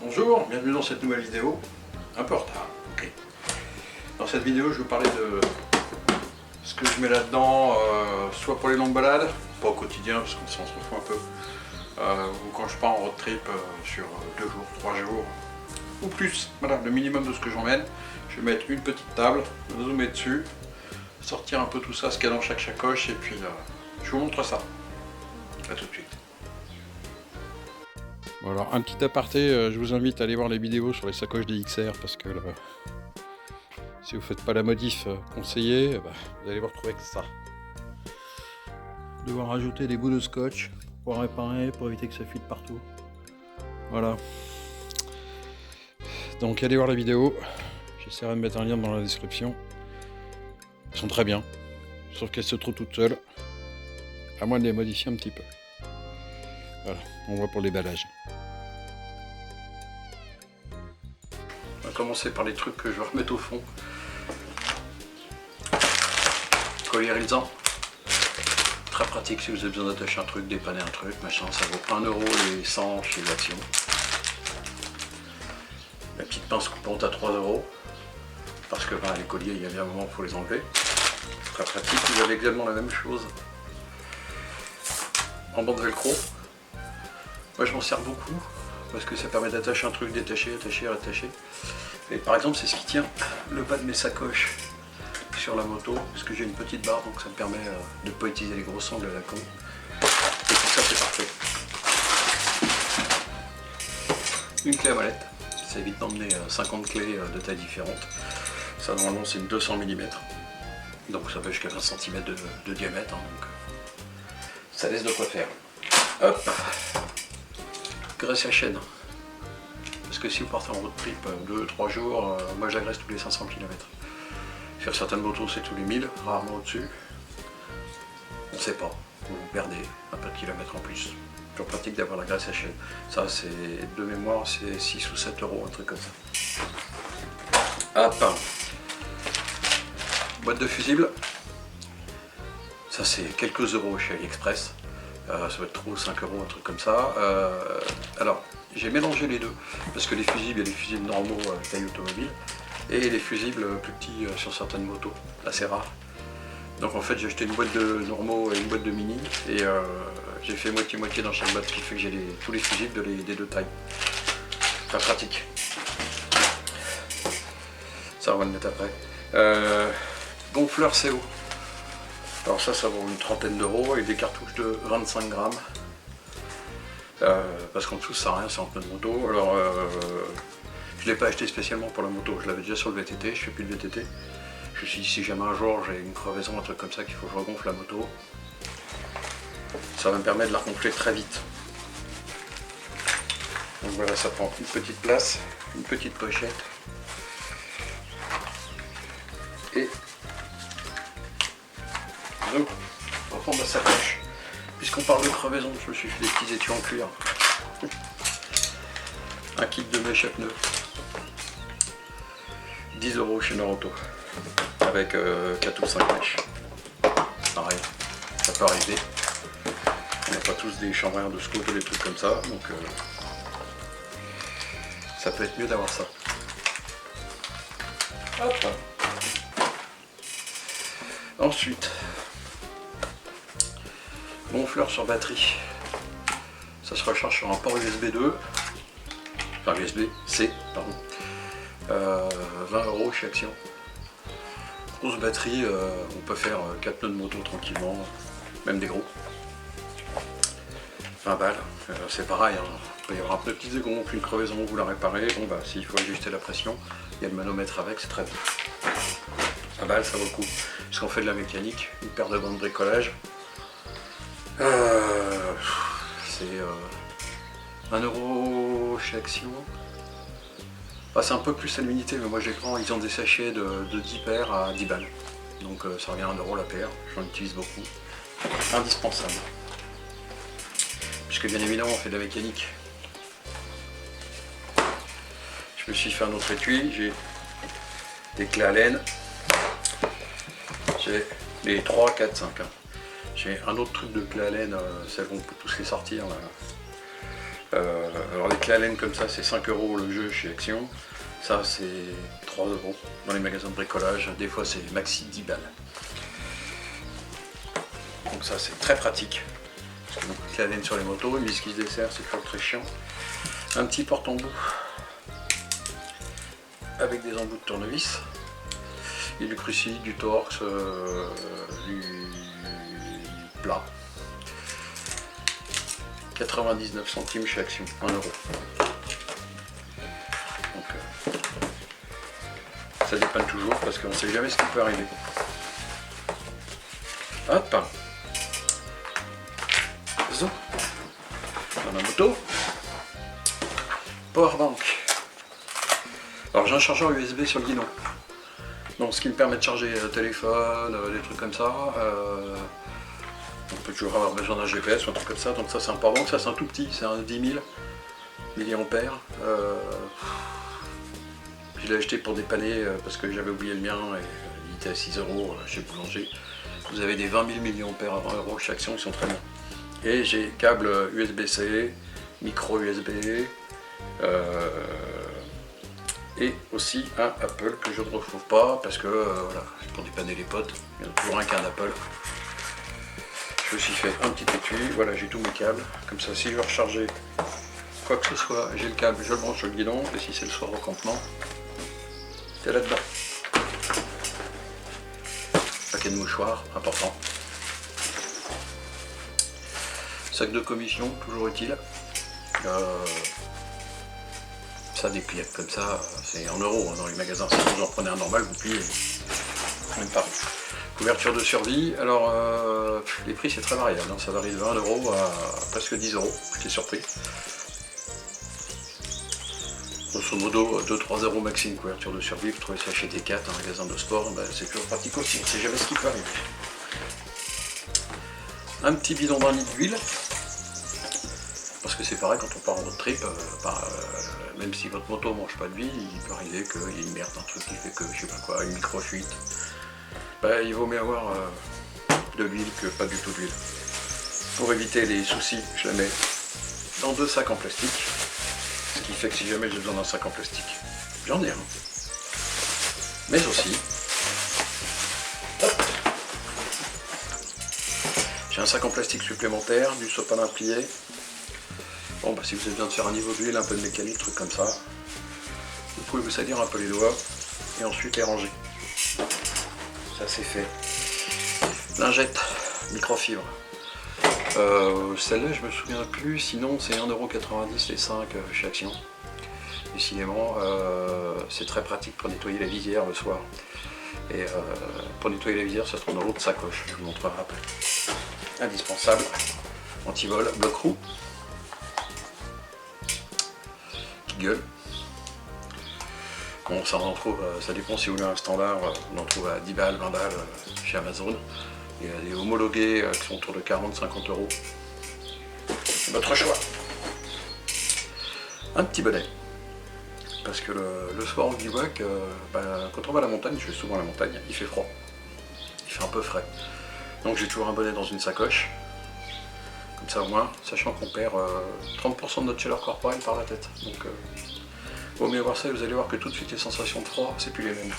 Bonjour, bienvenue dans cette nouvelle vidéo, un peu en retard, ok. Dans cette vidéo je vais vous parler de ce que je mets là-dedans, soit pour les longues balades, pas au quotidien parce qu'on s'en fout un peu, ou quand je pars en road trip sur 2 jours, 3 jours, ou plus, voilà, le minimum de ce que j'emmène. Je vais mettre une petite table, zoomer dessus, sortir un peu tout ça, ce qu'il y a dans chaque sacoche, et puis je vous montre ça. A tout de suite. Bon alors un petit aparté, je vous invite à aller voir les vidéos sur les sacoches des XR parce que si vous faites pas la modif conseillée, vous allez vous retrouver avec ça. Devoir rajouter des bouts de scotch pour réparer, pour éviter que ça fuite partout. Voilà. Donc allez voir la vidéo, j'essaierai de mettre un lien dans la description. Elles sont très bien, sauf qu'elles se trouvent toutes seules, à moins de les modifier un petit peu. Voilà, on voit pour le déballage. On va commencer par les trucs que je vais remettre au fond. Collier Rilsan. Très pratique si vous avez besoin d'attacher un truc, dépanner un truc, machin, ça vaut 1 € les 100 chez Action. La petite pince coupante à 3 €, parce que les colliers, il y a bien un moment où il faut les enlever. Très pratique, vous avez exactement la même chose en bande velcro. Moi je m'en sers beaucoup, parce que ça permet d'attacher un truc, détacher, attacher, attacher. Et par exemple c'est ce qui tient le bas de mes sacoches sur la moto, parce que j'ai une petite barre, donc ça me permet de ne pas utiliser les gros sangles à la con. Et tout ça c'est parfait. Une clé à molette, ça évite d'emmener 50 clés de tailles différentes. Ça normalement c'est une 200 mm, donc ça va jusqu'à 20 cm de diamètre, hein, donc ça laisse de quoi faire. Hop, graisse à chaîne. Parce que si vous partez en road trip 2-3 jours, moi je la graisse tous les 500 km. Sur certaines motos c'est tous les 1000, rarement au-dessus. On ne sait pas, vous perdez un peu de kilomètres en plus. Toujours pratique d'avoir la graisse à chaîne. Ça c'est de mémoire, c'est 6 ou 7 €, un truc comme ça. Hop, boîte de fusibles. Ça c'est quelques euros chez AliExpress. Ça va être trop 5 €, un truc comme ça. Alors j'ai mélangé les deux, parce que les fusibles, il y a des fusibles normaux taille automobile, et les fusibles plus petits sur certaines motos, assez rares. Donc en fait j'ai acheté une boîte de normaux et une boîte de mini, et j'ai fait moitié-moitié dans chaque boîte, ce qui fait que j'ai tous les fusibles des deux tailles. Très pratique. Ça on va le mettre après. Gonfleur CO. Alors ça vaut une trentaine d'euros, et des cartouches de 25 grammes. Parce qu'en dessous ça sert à rien, c'est en pneu de moto. Alors je ne l'ai pas acheté spécialement pour la moto, je l'avais déjà sur le VTT, je fais plus de VTT. Je me suis dit si jamais un jour j'ai une crevaison, un truc comme ça, qu'il faut que je regonfle la moto, ça va me permettre de la regonfler très vite. Donc voilà, ça prend une petite place, une petite pochette. Et donc, on va prendre ma sacoche. Puisqu'on parle de crevaison, je me suis fait des petits étuis en cuir. Un kit de mèche à pneus. 10 € chez Noroto. Avec 4 ou 5 mèches. Pareil, ça peut arriver. On n'a pas tous des chambrières de scope ou des trucs comme ça, donc ça peut être mieux d'avoir ça. Hop. Ensuite, gonfleur sur batterie. Ça se recharge sur un port USB 2, enfin USB-C, pardon. 20 € chez Action. Grosse batterie, on peut faire 4 pneus de moto tranquillement, même des gros. 20 balles, c'est pareil, hein. Il peut y avoir un petit dégonfle, une crevaison, vous la réparez, bon s'il faut ajuster la pression, il y a le manomètre avec, c'est très bien. 20 balles, ça vaut le coup, parce qu'on fait de la mécanique, une paire de gants de bricolage. C'est 1 € chez Action. C'est un peu plus à l'unité, mais moi j'ai grand, ils ont des sachets de 10 paires à 10 balles. Donc ça revient à 1 € la paire, j'en utilise beaucoup. Indispensable. Puisque bien évidemment on fait de la mécanique. Je me suis fait un autre étui, j'ai des clés à laine. J'ai les 3, 4, 5. J'ai un autre truc de clé à laine, celles qu'on peut tous les sortir. Là. Alors les clés à laine comme ça, c'est 5 € le jeu chez Action. Ça, c'est 3 € dans les magasins de bricolage. Des fois, c'est maxi 10 balles. Donc ça, c'est très pratique. Parce que beaucoup de clés à laine sur les motos, une vis qui se dessert, c'est toujours très chiant. Un petit porte-embout avec des embouts de tournevis. Et du cruci, du torx, du plat. 99 centimes chez Action, 1 €. Donc, ça dépanne toujours parce qu'on ne sait jamais ce qui peut arriver. Hop. Zo. Dans la moto. Powerbank. Alors j'ai un chargeur USB sur le guidon. Donc ce qui me permet de charger le téléphone, des trucs comme ça. On peut toujours avoir besoin d'un GPS ou un truc comme ça. Donc ça c'est un powerbank, ça c'est un tout petit, c'est un 10 000 mAh. Je l'ai acheté pour dépanner parce que j'avais oublié le mien et il était à 6 € chez Boulanger. Vous avez des 20 000 mAh à 20 € chez Action, ils sont très bien. Et j'ai câble USB-C, micro USB, et aussi un Apple que je ne retrouve pas parce que voilà, pour dépanner les potes, il y en a toujours un qui a un Apple. Je me suis fait un petit étui, voilà, j'ai tous mes câbles, comme ça si je veux recharger quoi que ce soit, j'ai le câble, je le branche sur le guidon, et si c'est le soir au campement, c'est là-dedans. Paquet de mouchoirs, important. Sac de commission, toujours utile. Ça déplie comme ça, c'est en euros hein, dans les magasins. Si vous en prenez un normal, vous pliez. Même pas. Couverture de survie, alors les prix c'est très variable, hein. Ça varie de 20 € à presque 10 €, j'étais surpris. Grosso modo 2-3 € maxi une couverture de survie, vous trouvez ça chez T4, un magasin de sport, ben, c'est toujours pratique aussi, on ne sait jamais ce qui peut arriver. Un petit bidon d'1 litre d'huile, parce que c'est pareil quand on part en road trip, même si votre moto ne mange pas d'huile, il peut arriver qu'il y ait une merde, un truc qui fait que, je sais pas quoi, une micro-fuite. Ben, il vaut mieux avoir de l'huile que pas du tout d'huile. Pour éviter les soucis, je la mets dans 2 sacs en plastique, ce qui fait que si jamais j'ai besoin d'un sac en plastique, j'en ai un. Mais aussi, j'ai un sac en plastique supplémentaire, du sopalin plié. Bon, bah, si vous avez besoin de faire un niveau d'huile, un peu de mécanique, truc comme ça, vous pouvez vous salir un peu les doigts et ensuite les ranger. Ça c'est fait. Lingette, microfibre. Celle-là je me souviens plus, sinon c'est 1,90 € les 5 chez Action. Décidément, c'est très pratique pour nettoyer la visière le soir. Et pour nettoyer la visière, ça se trouve dans l'autre sacoche, je vous montrerai après. Indispensable. Antivol, bloc roux. Qui gueule. Bon, ça on en trouve, ça dépend si vous voulez un standard, on en trouve à 10 balles, 20 balles chez Amazon. Il y a des homologués qui sont autour de 40-50 €. C'est votre choix. Un petit bonnet. Parce que le soir au bivouac, quand on va à la montagne, je vais souvent à la montagne, il fait froid. Il fait un peu frais. Donc j'ai toujours un bonnet dans une sacoche. Comme ça au moins, sachant qu'on perd 30% de notre chaleur corporelle par la tête. Donc vaut mieux voir ça et vous allez voir que tout de suite les sensations de froid, c'est plus les mêmes.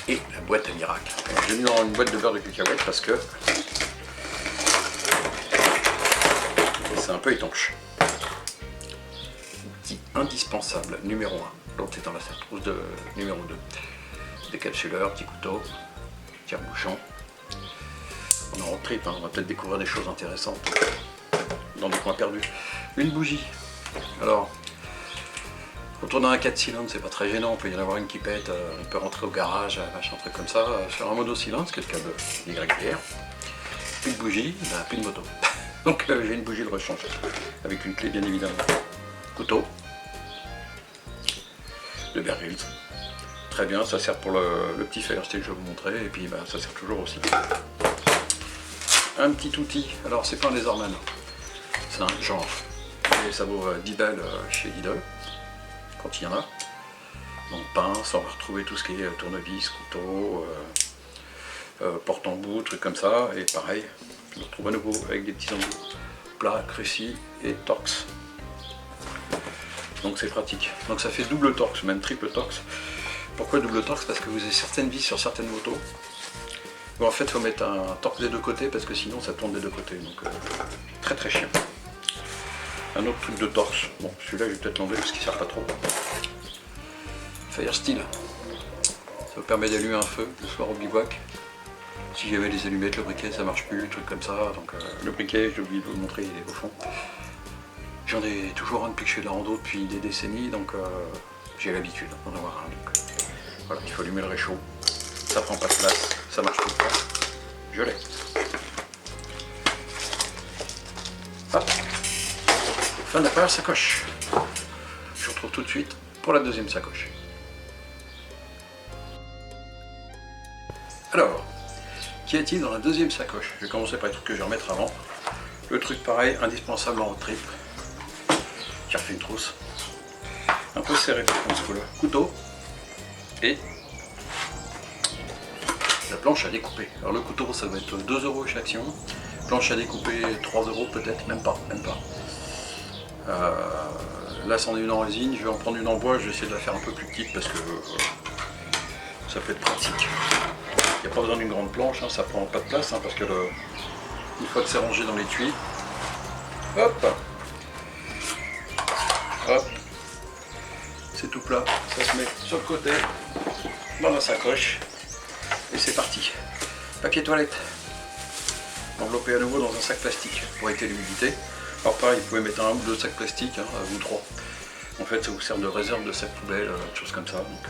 Et la boîte à miracle. J'ai mis dans une boîte de beurre de cacahuète parce que c'est un peu étanche. Outil indispensable, numéro 1. L'autre est dans la trousse de numéro 2. Décapsuleur, petit couteau, tire-bouchon. On est en road trip, hein, on va peut-être découvrir des choses intéressantes dans des coins perdus. Une bougie. Alors, quand on a un 4 cylindres, c'est pas très gênant, on peut y en avoir une qui pète, on peut rentrer au garage, machin, truc comme ça. Sur un monocylindre, ce qui est le cas de YR, plus de bougie, plus de moto. Donc j'ai une bougie de rechange, avec une clé bien évidemment. Couteau, de Bear Grylls. Très bien, ça sert pour le petit fire stick que je vais vous montrer, et puis ça sert toujours aussi. Un petit outil, alors c'est pas un Laserman, c'est un genre, et ça vaut 10 balles chez Lidl. Quand il y en a. Donc pince, on va retrouver tout ce qui est tournevis, couteau, porte-embout, trucs comme ça. Et pareil, on retrouve à nouveau avec des petits embouts plat, Cruci et Torx. Donc c'est pratique. Donc ça fait double Torx, même triple Torx. Pourquoi double Torx? Parce que vous avez certaines vis sur certaines motos où en fait il faut mettre un Torx des deux côtés parce que sinon ça tourne des deux côtés. Donc très très chiant. Un autre truc de Torx. Bon, celui-là je vais peut-être l'enlever parce qu'il ne sert pas trop. Fire Steel. Ça vous permet d'allumer un feu le soir au bivouac. Si j'avais les allumettes, le briquet ça marche plus, des trucs comme ça. Donc le briquet, j'ai oublié de vous le montrer, il est au fond. J'en ai toujours un depuis que je fais de la rando depuis des décennies, donc j'ai l'habitude d'en avoir un. Donc, voilà, il faut allumer le réchaud, ça prend pas de place, ça marche tout le temps. Je l'ai. Hop. Fin de la première sacoche. Je vous retrouve tout de suite pour la deuxième sacoche. Alors, qu'y a-t-il dans la deuxième sacoche? Je vais commencer par les trucs que je vais remettre avant. Le truc pareil, indispensable en road trip. J'ai refait une trousse. Un peu serré par contre ce coup-là. Couteau et la planche à découper. Alors le couteau ça va être 2 € chaque action. Planche à découper 3 € peut-être, même pas. Là c'en est une en résine, je vais en prendre une en bois, je vais essayer de la faire un peu plus petite parce que ça peut être pratique. Il n'y a pas besoin d'une grande planche, hein, ça prend pas de place hein, parce que une fois que c'est rangé dans l'étui, hop, hop, c'est tout plat, ça se met sur le côté, dans la sacoche, et c'est parti. Papier toilette, enveloppé à nouveau dans un sac plastique pour éviter l'humidité. Alors pareil, vous pouvez mettre un ou deux sacs plastiques, hein, ou 3. En fait, ça vous sert de réserve de sac poubelle, des choses comme ça. Donc,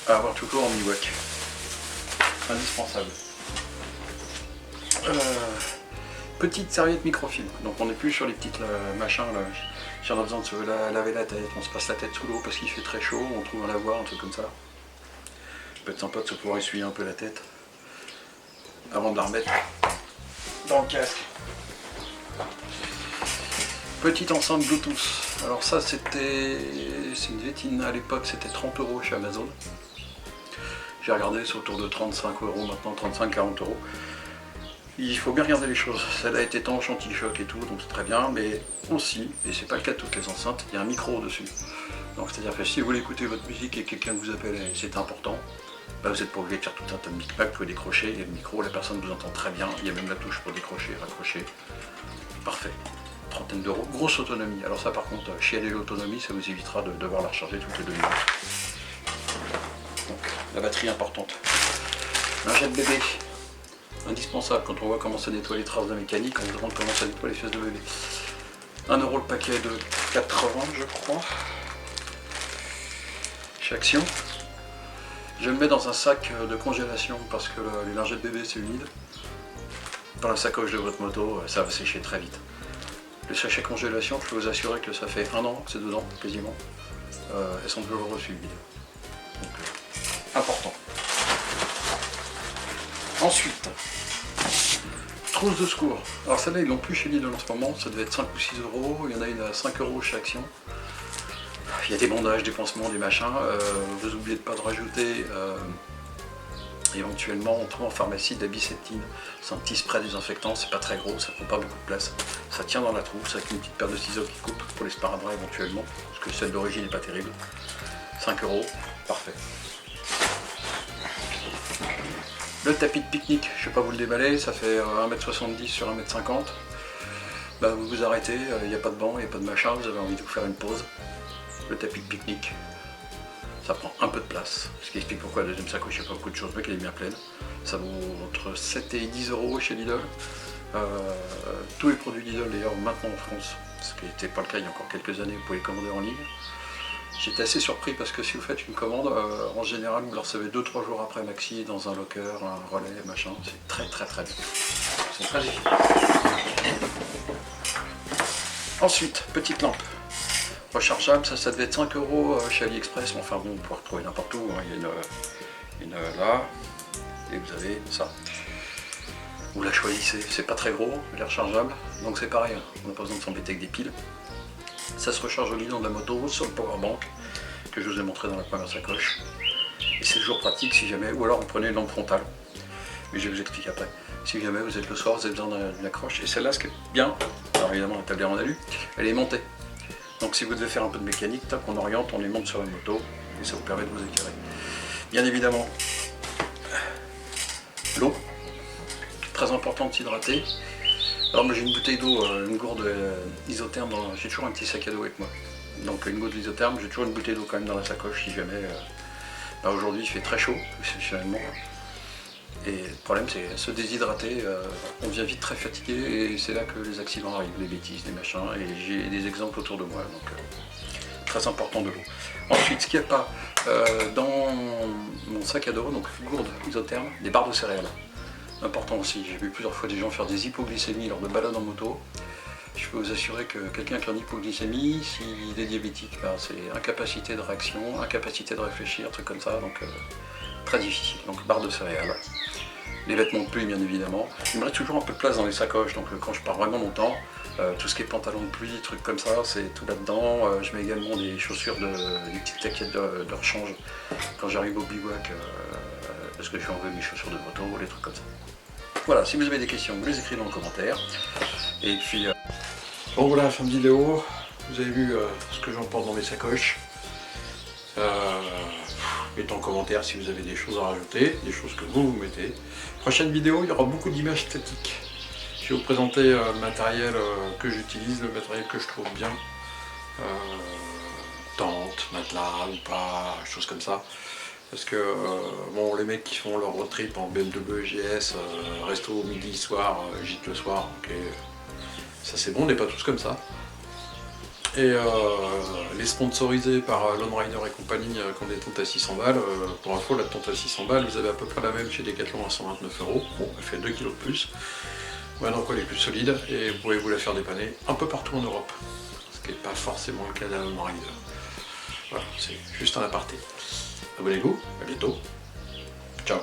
à avoir toujours en bivouac. Indispensable. Petite serviette microfibre. Donc on n'est plus sur les petites machins là. Si on a besoin de se laver la tête, on se passe la tête sous l'eau parce qu'il fait très chaud, on trouve un lavoir, un truc comme ça. Ça peut être sympa de se pouvoir essuyer un peu la tête avant de la remettre dans le casque. Petite enceinte Bluetooth. Alors ça c'est une Vétine à l'époque, c'était 30 € chez Amazon. J'ai regardé, c'est autour de 35 € maintenant, 35-40 €. Il faut bien regarder les choses. Celle a été étanche, anti-choc et tout, donc c'est très bien, mais aussi, et c'est pas le cas de toutes les enceintes, il y a un micro dessus. Donc c'est-à-dire que si vous voulez écouter votre musique et quelqu'un vous appelle et c'est important, bah vous n'êtes pas obligé de faire tout un tas de micmacs, vous pouvez décrocher, et le micro, la personne vous entend très bien, il y a même la touche pour décrocher, raccrocher. Parfait. Trentaine d'euros, grosse autonomie. Alors ça par contre, chialer l'autonomie, ça vous évitera de devoir la recharger toutes les 2 minutes. Donc la batterie importante. Lingette bébé, indispensable quand on voit comment ça nettoie les traces de mécanique, on se demande comment ça nettoie les fesses de bébé. 1 € le paquet de 80 je crois. Chez Action. Je le mets dans un sac de congélation parce que les lingettes bébé c'est humide. Dans la sacoche de votre moto, ça va sécher très vite. Le sachet congélation, je peux vous assurer que ça fait 1 an que c'est dedans, quasiment. Elles sont toujours reçues humides. Donc, important. Ensuite, trousse de secours. Alors celle-là, ils l'ont plus chez Lidl en ce moment, ça devait être 5 ou 6 €. Il y en a une à 5 € chez Action. Il y a des bandages, des pansements, des machins. Vous n'oubliez pas de rajouter éventuellement, on trouve en pharmacie de la biceptine. C'est un petit spray désinfectant, c'est pas très gros, ça prend pas beaucoup de place. Ça tient dans la trousse avec une petite paire de ciseaux qui coupe pour les sparadraps éventuellement, parce que celle d'origine n'est pas terrible. 5 €, parfait. Le tapis de pique-nique, je ne vais pas vous le déballer, ça fait 1,70 m sur 1,50 m. Bah, vous vous arrêtez, il n'y a pas de banc, il n'y a pas de machin, vous avez envie de vous faire une pause. Le tapis de pique-nique, ça prend un peu de place, ce qui explique pourquoi la deuxième sacoche, il n'y a pas beaucoup de choses, mais qu'elle est bien pleine. Ça vaut entre 7 et 10 € chez Lidl. Tous les produits Lidl d'ailleurs maintenant en France, ce qui n'était pas le cas il y a encore quelques années, vous pouvez les commander en ligne. J'étais assez surpris parce que si vous faites une commande, en général vous le recevez 2-3 jours après maxi dans un locker, un relais, machin, c'est très bien. C'est très efficace. Ensuite, petite lampe. Rechargeable, ça devait être 5 € chez AliExpress, mais enfin bon, vous pouvez retrouver n'importe où, hein. Il y a une là, et vous avez ça. Vous la choisissez, c'est pas très gros, elle est rechargeable, donc c'est pareil, hein. On n'a pas besoin de s'embêter avec des piles. Ça se recharge au guidon de la moto, sur le powerbank, que je vous ai montré dans la première sacoche. Et c'est toujours pratique si jamais, ou alors vous prenez une lampe frontale, mais je vais vous expliquer après. Si jamais vous êtes le soir, vous avez besoin d'une accroche. Et celle-là, ce qui est bien, alors évidemment la tablière en alu, elle est montée. Donc si vous devez faire un peu de mécanique, tac, on oriente, on les monte sur la moto, et ça vous permet de vous éclairer. Bien évidemment, l'eau, très important de s'hydrater. Alors moi j'ai une bouteille d'eau, une gourde isotherme, j'ai toujours un petit sac à dos avec moi. Donc une gourde isotherme, j'ai toujours une bouteille d'eau quand même dans la sacoche si jamais. Aujourd'hui il fait très chaud, exceptionnellement. Et le problème c'est se déshydrater, on devient vite très fatigué et c'est là que les accidents arrivent, les bêtises, les machins, et j'ai des exemples autour de moi, donc très important de l'eau. Ensuite, ce qu'il n'y a pas dans mon sac à dos, donc gourde isotherme, des barres de céréales. Important aussi, j'ai vu plusieurs fois des gens faire des hypoglycémies lors de balades en moto. Je peux vous assurer que quelqu'un qui a une hypoglycémie, s'il est diabétique, ben, c'est incapacité de réaction, incapacité de réfléchir, trucs comme ça, donc très difficile. Donc barres de céréales. Les vêtements de pluie bien évidemment. Il me reste toujours un peu de place dans les sacoches, donc quand je pars vraiment longtemps, tout ce qui est pantalon de pluie, trucs comme ça, c'est tout là-dedans. Je mets également des chaussures, des petites claquettes de rechange quand j'arrive au bivouac, parce que je suis enlevé mes chaussures de moto, les trucs comme ça. Voilà, si vous avez des questions, vous les écrivez dans le commentaire. Et puis, bon voilà, fin de vidéo. Vous avez vu ce que j'emporte dans mes sacoches. Mettez en commentaire si vous avez des choses à rajouter, des choses que vous mettez. Prochaine vidéo, il y aura beaucoup d'images statiques. Je vais vous présenter le matériel que j'utilise, le matériel que je trouve bien. Tente, matelas ou pas, choses comme ça. Parce que bon, les mecs qui font leur road trip en BMW GS, resto midi, soir, gîte le soir, ok, ça c'est bon, on n'est pas tous comme ça. Et les sponsorisés par Lone Rider et compagnie qui ont des tentes à 600 balles, pour info, la tente à 600 balles, vous avez à peu près la même chez Decathlon à 129 €. Bon, elle fait 2 kg de plus. Maintenant quoi, elle est plus solide et vous pouvez vous la faire dépanner un peu partout en Europe. Ce qui n'est pas forcément le cas de la Lone Rider. Voilà, c'est juste un aparté. Abonnez-vous, à bientôt. Ciao.